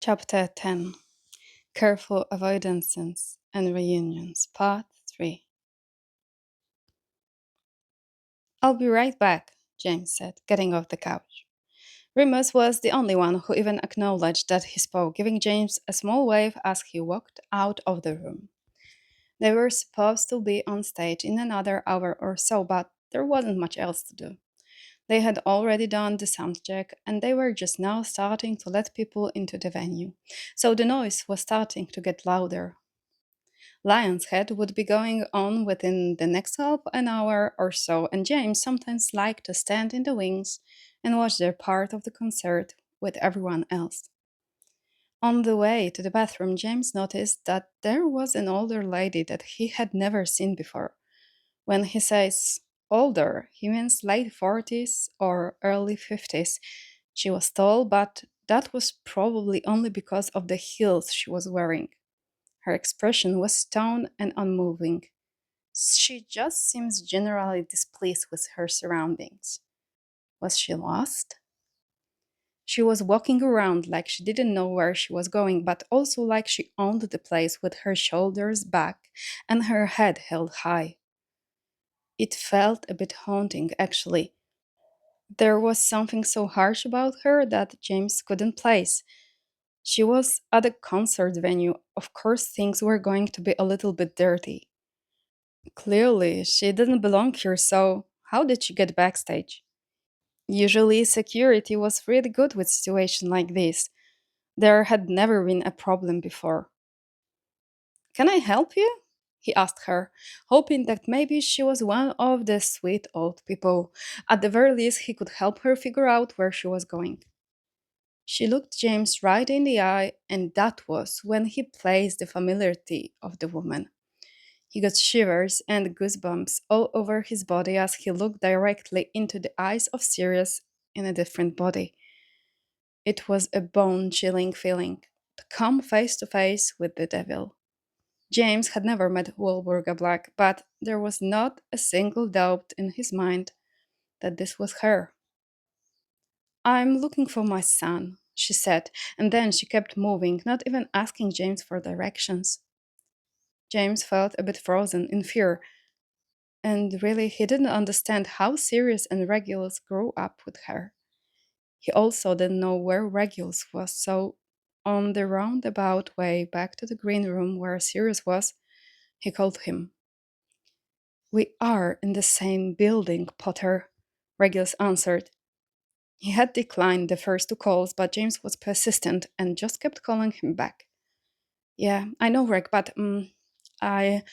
Chapter 10 Careful Avoidances and Reunions, Part 3. I'll be right back, James said, getting off the couch. Remus was the only one who even acknowledged that he spoke, giving James a small wave as he walked out of the room. They were supposed to be on stage in another hour or so, but there wasn't much else to do. They had already done the sound check, and they were just now starting to let people into the venue. So the noise was starting to get louder. Lion's Head would be going on within the next half an hour or so, and James sometimes liked to stand in the wings and watch their part of the concert with everyone else. On the way to the bathroom, James noticed that there was an older lady that he had never seen before. When he says older, he means late 40s or early 50s. She was tall, but that was probably only because of the heels she was wearing. Her expression was stern and unmoving. She just seems generally displeased with her surroundings. Was she lost? She was walking around like she didn't know where she was going, but also like she owned the place with her shoulders back and her head held high. It felt a bit haunting, actually. There was something so harsh about her that James couldn't place. She was at a concert venue. Of course, things were going to be a little bit dirty. Clearly, she didn't belong here, so how did she get backstage? Usually, security was really good with situations like this. There had never been a problem before. Can I help you? He asked her, hoping that maybe she was one of the sweet old people. At the very least, he could help her figure out where she was going. She looked James right in the eye, and that was when he placed the familiarity of the woman. He got shivers and goosebumps all over his body as he looked directly into the eyes of Sirius in a different body. It was a bone chilling feeling to come face to face with the devil. James had never met Walburga Black, but there was not a single doubt in his mind that this was her. I'm looking for my son, she said, and then she kept moving, not even asking James for directions. James felt a bit frozen in fear, and really he didn't understand how Sirius and Regulus grew up with her. He also didn't know where Regulus was, so on the roundabout way back to the green room where Sirius was, he called him. We are in the same building, Potter, Regulus answered. He had declined the first two calls, but James was persistent and just kept calling him back. Yeah, I know, Reg, but I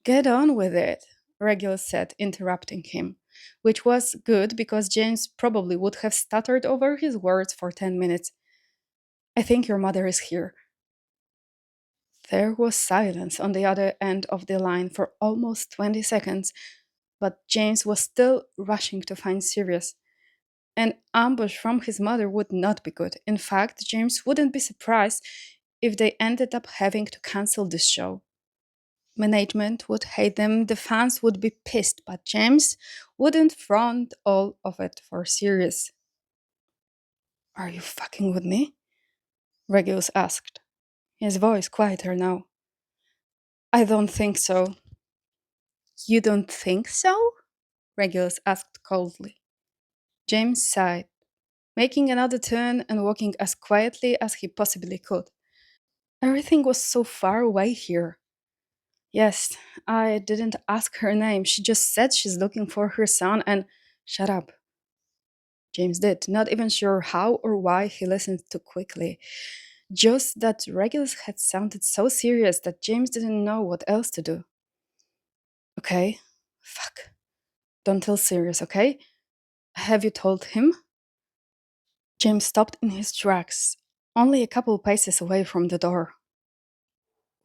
get on with it, Regulus said, interrupting him, which was good because James probably would have stuttered over his words for 10 minutes. I think your mother is here. There was silence on the other end of the line for almost 20 seconds, but James was still rushing to find Sirius. An ambush from his mother would not be good. In fact, James wouldn't be surprised if they ended up having to cancel this show. Management would hate them, the fans would be pissed, but James wouldn't front all of it for Sirius. Are you fucking with me? Regulus asked, his voice quieter now. I don't think so. You don't think so? Regulus asked coldly. James sighed, making another turn and walking as quietly as he possibly could. Everything was so far away here. Yes, I didn't ask her name. She just said she's looking for her son and shut up. James did, not even sure how or why he listened too quickly. Just that Regulus had sounded so serious that James didn't know what else to do. Okay, fuck. Don't tell Sirius, okay? Have you told him? James stopped in his tracks, only a couple paces away from the door.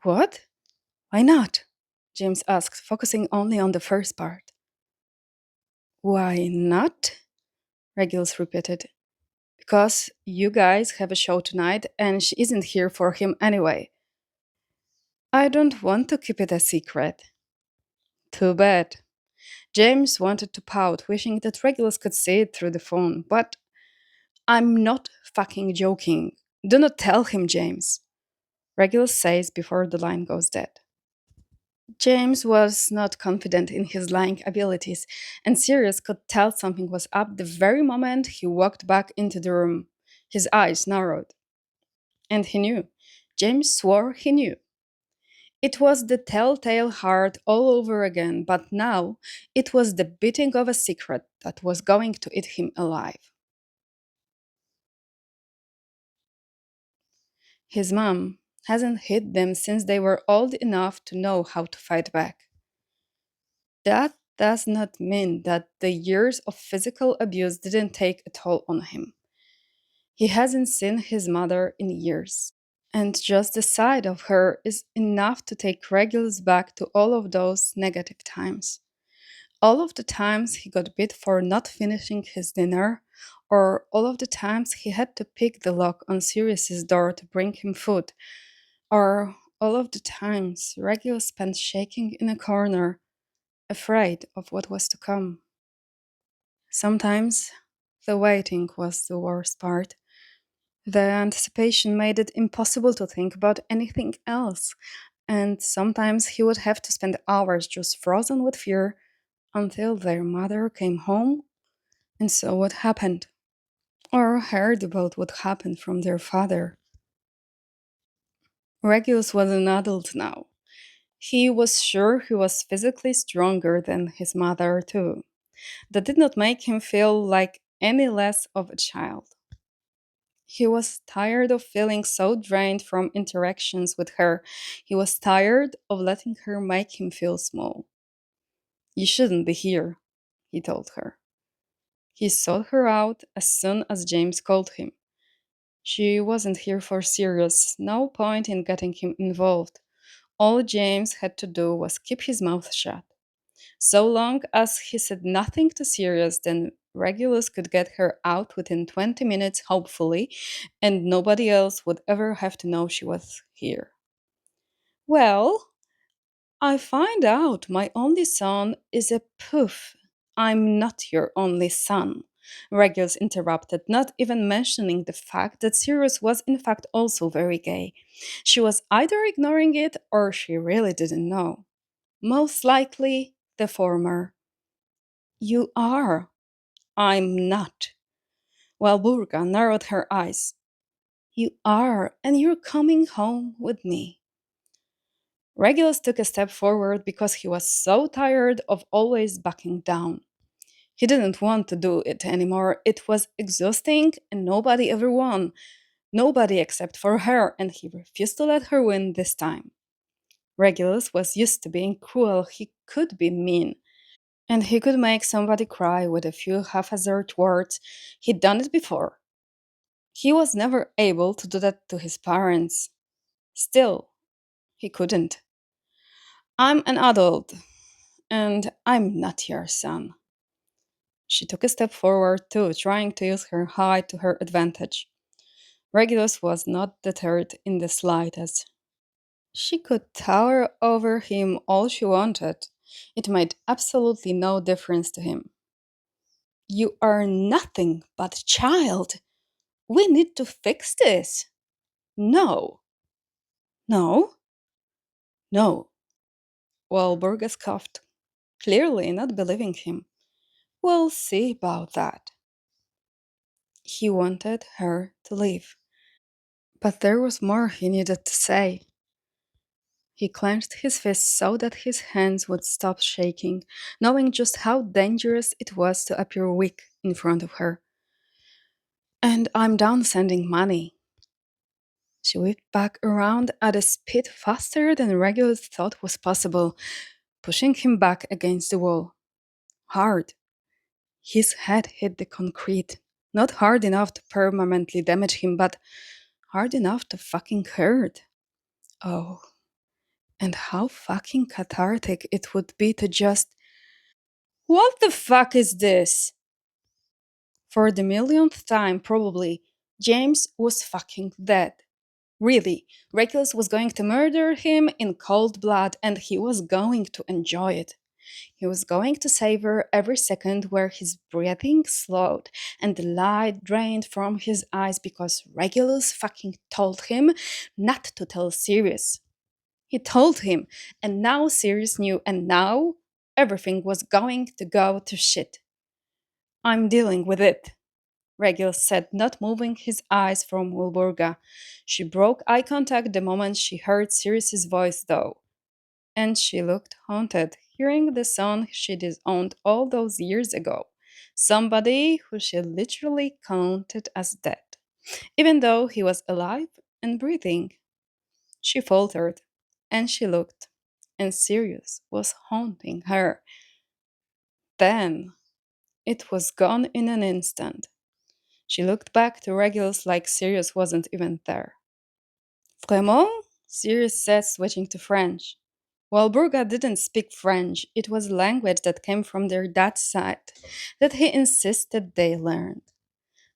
What? Why not? James asked, focusing only on the first part. Why not? Regulus repeated. Because you guys have a show tonight and she isn't here for him anyway. I don't want to keep it a secret. Too bad. James wanted to pout, wishing that Regulus could see it through the phone, but I'm not fucking joking. Do not tell him, James, Regulus says before the line goes dead. James was not confident in his lying abilities, and Sirius could tell something was up the very moment he walked back into the room. His eyes narrowed. And he knew. James swore he knew. It was the telltale heart all over again, but now it was the beating of a secret that was going to eat him alive. His mom hasn't hid them since they were old enough to know how to fight back. That does not mean that the years of physical abuse didn't take a toll on him. He hasn't seen his mother in years. And just the sight of her is enough to take Regulus back to all of those negative times. All of the times he got beat for not finishing his dinner, or all of the times he had to pick the lock on Sirius's door to bring him food, or all of the times Regulus spent shaking in a corner, afraid of what was to come. Sometimes the waiting was the worst part. The anticipation made it impossible to think about anything else, and sometimes he would have to spend hours just frozen with fear until their mother came home and saw what happened, or heard about what happened from their father. Regulus was an adult now. He was sure he was physically stronger than his mother, too. That did not make him feel like any less of a child. He was tired of feeling so drained from interactions with her. He was tired of letting her make him feel small. You shouldn't be here, he told her. He sought her out as soon as James called him. She wasn't here for Sirius, no point in getting him involved. All James had to do was keep his mouth shut. So long as he said nothing to Sirius, then Regulus could get her out within 20 minutes, hopefully, and nobody else would ever have to know she was here. Well, I find out my only son is a poof. I'm not your only son. Regulus interrupted, not even mentioning the fact that Sirius was in fact also very gay. She was either ignoring it or she really didn't know. Most likely the former. You are. I'm not. While Burga narrowed her eyes. You are, and you're coming home with me. Regulus took a step forward because he was so tired of always backing down. He didn't want to do it anymore. It was exhausting and nobody ever won. Nobody except for her, and he refused to let her win this time. Regulus was used to being cruel. He could be mean. And he could make somebody cry with a few haphazard words. He'd done it before. He was never able to do that to his parents. Still, he couldn't. I'm an adult, and I'm not your son. She took a step forward too, trying to use her height to her advantage. Regulus was not deterred in the slightest. She could tower over him all she wanted. It made absolutely no difference to him. You are nothing but a child. We need to fix this. No. No? No. Well, Burgess coughed, clearly not believing him. We'll see about that. He wanted her to leave. But there was more he needed to say. He clenched his fists so that his hands would stop shaking, knowing just how dangerous it was to appear weak in front of her. And I'm done sending money. She whipped back around at a speed faster than Regulus thought was possible, pushing him back against the wall. Hard. His head hit the concrete. Not hard enough to permanently damage him, but hard enough to fucking hurt. Oh, and how fucking cathartic it would be to just. What the fuck is this? For the millionth time, probably, James was fucking dead. Really, Regulus was going to murder him in cold blood and he was going to enjoy it. He was going to savor every second where his breathing slowed and the light drained from his eyes because Regulus fucking told him not to tell Sirius. He told him, and now Sirius knew, and now everything was going to go to shit. I'm dealing with it, Regulus said, not moving his eyes from Wilburga. She broke eye contact the moment she heard Sirius's voice, though, and she looked haunted, hearing the son she disowned all those years ago. Somebody who she literally counted as dead, even though he was alive and breathing. She faltered, and she looked, and Sirius was haunting her. Then it was gone in an instant. She looked back to Regulus like Sirius wasn't even there. Vraiment? Sirius said, switching to French. Walburga didn't speak French. It was a language that came from their dad's side, that he insisted they learned.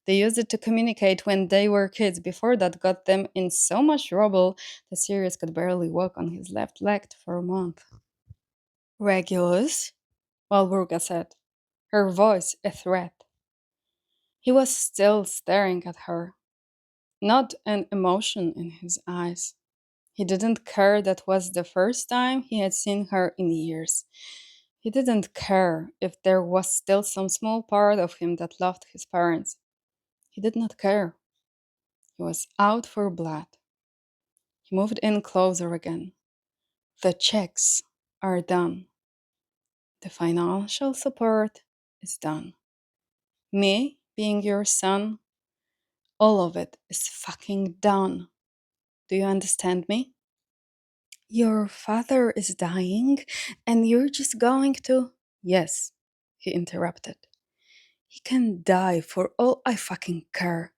They used it to communicate when they were kids. Before that got them in so much trouble that Sirius could barely walk on his left leg for a month. Regulus? Walburga said, her voice a threat. He was still staring at her, not an emotion in his eyes. He didn't care that was the first time he had seen her in years. He didn't care if there was still some small part of him that loved his parents. He did not care. He was out for blood. He moved in closer again. The checks are done. The financial support is done. Me being your son, all of it is fucking done. Do you understand me? Your father is dying, and you're just going to. Yes, he interrupted. He can die for all I fucking care.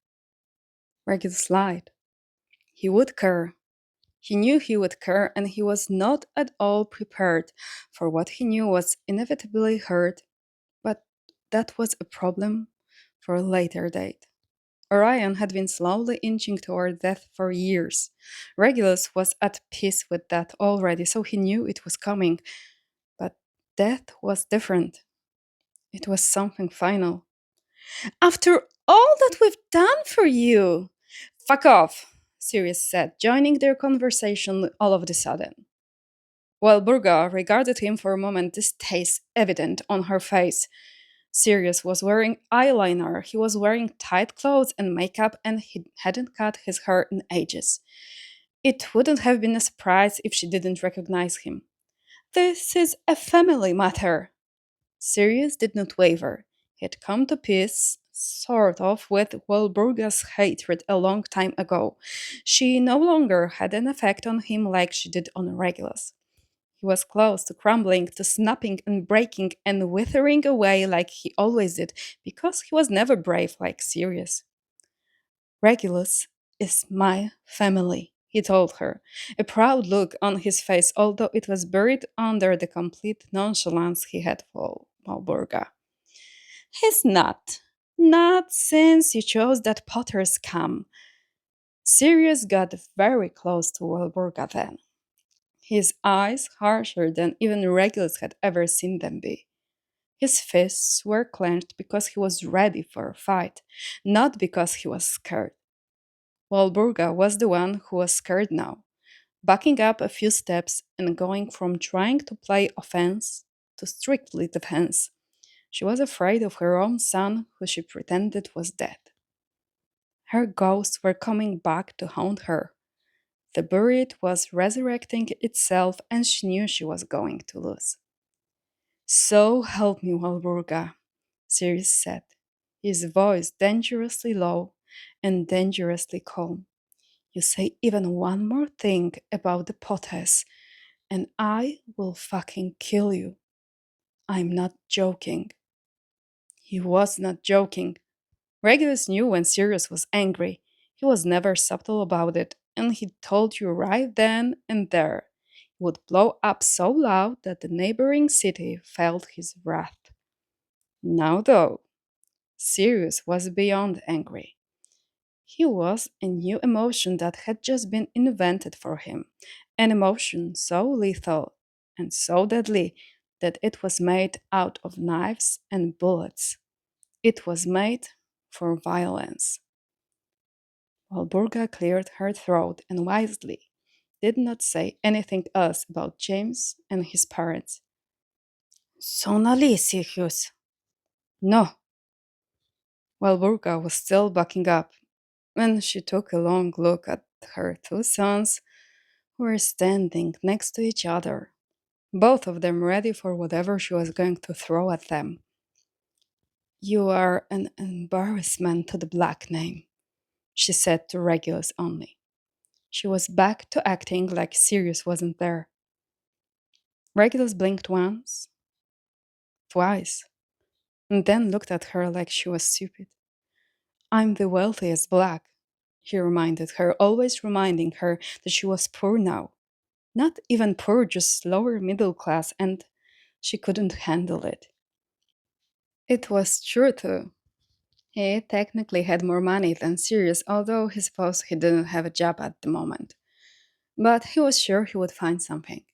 Regulus lied. He would care. He knew he would care, and he was not at all prepared for what he knew was inevitably hurt, but that was a problem for a later date. Orion had been slowly inching toward death for years. Regulus was at peace with that already, so he knew it was coming. But death was different. It was something final. After all that we've done for you! Fuck off, Sirius said, joining their conversation all of a sudden. While Burga regarded him for a moment, distaste evident on her face. Sirius was wearing eyeliner, he was wearing tight clothes and makeup, and he hadn't cut his hair in ages. It wouldn't have been a surprise if she didn't recognize him. This is a family matter. Sirius did not waver. He had come to peace, sort of, with Walburga's hatred a long time ago. She no longer had an effect on him like she did on Regulus. He was close to crumbling, to snapping and breaking and withering away like he always did, because he was never brave like Sirius. Regulus is my family, he told her, a proud look on his face, although it was buried under the complete nonchalance he had for Walburga. He's not. Not since you chose that Potter's scam. Sirius got very close to Walburga then, his eyes harsher than even Regulus had ever seen them be. His fists were clenched because he was ready for a fight, not because he was scared. Walburga was the one who was scared now, backing up a few steps and going from trying to play offense to strictly defense. She was afraid of her own son, who she pretended was dead. Her ghosts were coming back to haunt her. The buried was resurrecting itself, and she knew she was going to lose. So help me, Walburga, Sirius said, his voice dangerously low and dangerously calm. You say even one more thing about the Potters, and I will fucking kill you. I'm not joking. He was not joking. Regulus knew when Sirius was angry. He was never subtle about it, and he told you right then and there. He would blow up so loud that the neighboring city felt his wrath. Now, though, Sirius was beyond angry. He was a new emotion that had just been invented for him, an emotion so lethal and so deadly that it was made out of knives and bullets. It was made for violence. Walburga cleared her throat and wisely did not say anything else about James and his parents. Sonalisius. No. Walburga was still backing up, and she took a long look at her two sons, who were standing next to each other, both of them ready for whatever she was going to throw at them. You are an embarrassment to the black name, she said to Regulus only. She was back to acting like Sirius wasn't there. Regulus blinked once, twice, and then looked at her like she was stupid. I'm the wealthiest black, he reminded her, always reminding her that she was poor now. Not even poor, just lower middle class, and she couldn't handle it. It was true, too. He technically had more money than Sirius, although he supposed he didn't have a job at the moment. But he was sure he would find something.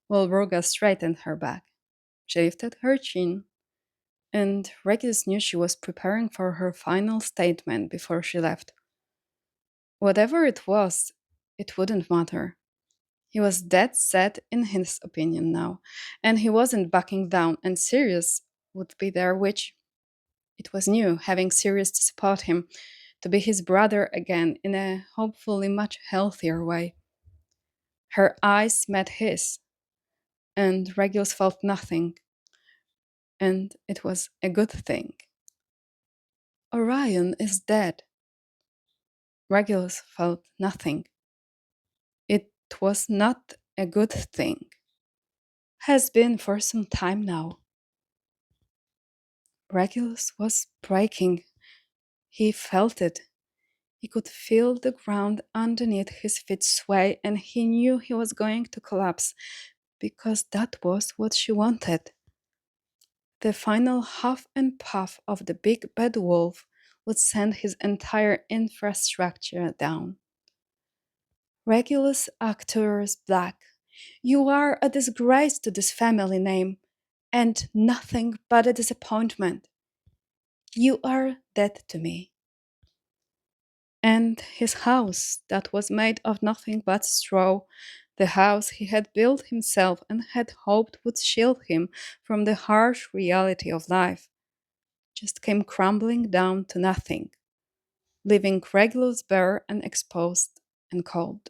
Wilburga straightened her back. She lifted her chin, and Regulus knew she was preparing for her final statement before she left. Whatever it was, it wouldn't matter. He was dead set in his opinion now, and he wasn't backing down, and Sirius would be there, which it was new, having Sirius to support him, to be his brother again in a hopefully much healthier way. Her eyes met his, and Regulus felt nothing, and it was a good thing. Orion is dead. Regulus felt nothing. It was not a good thing. Has been for some time now. Regulus was breaking. He felt it. He could feel the ground underneath his feet sway, and he knew he was going to collapse because that was what she wanted. The final huff and puff of the big bad wolf would send his entire infrastructure down. Regulus Actors Black, you are a disgrace to this family name, and nothing but a disappointment. You are dead to me. And his house, that was made of nothing but straw, the house he had built himself and had hoped would shield him from the harsh reality of life, just came crumbling down to nothing, leaving Regulus bare and exposed and cold.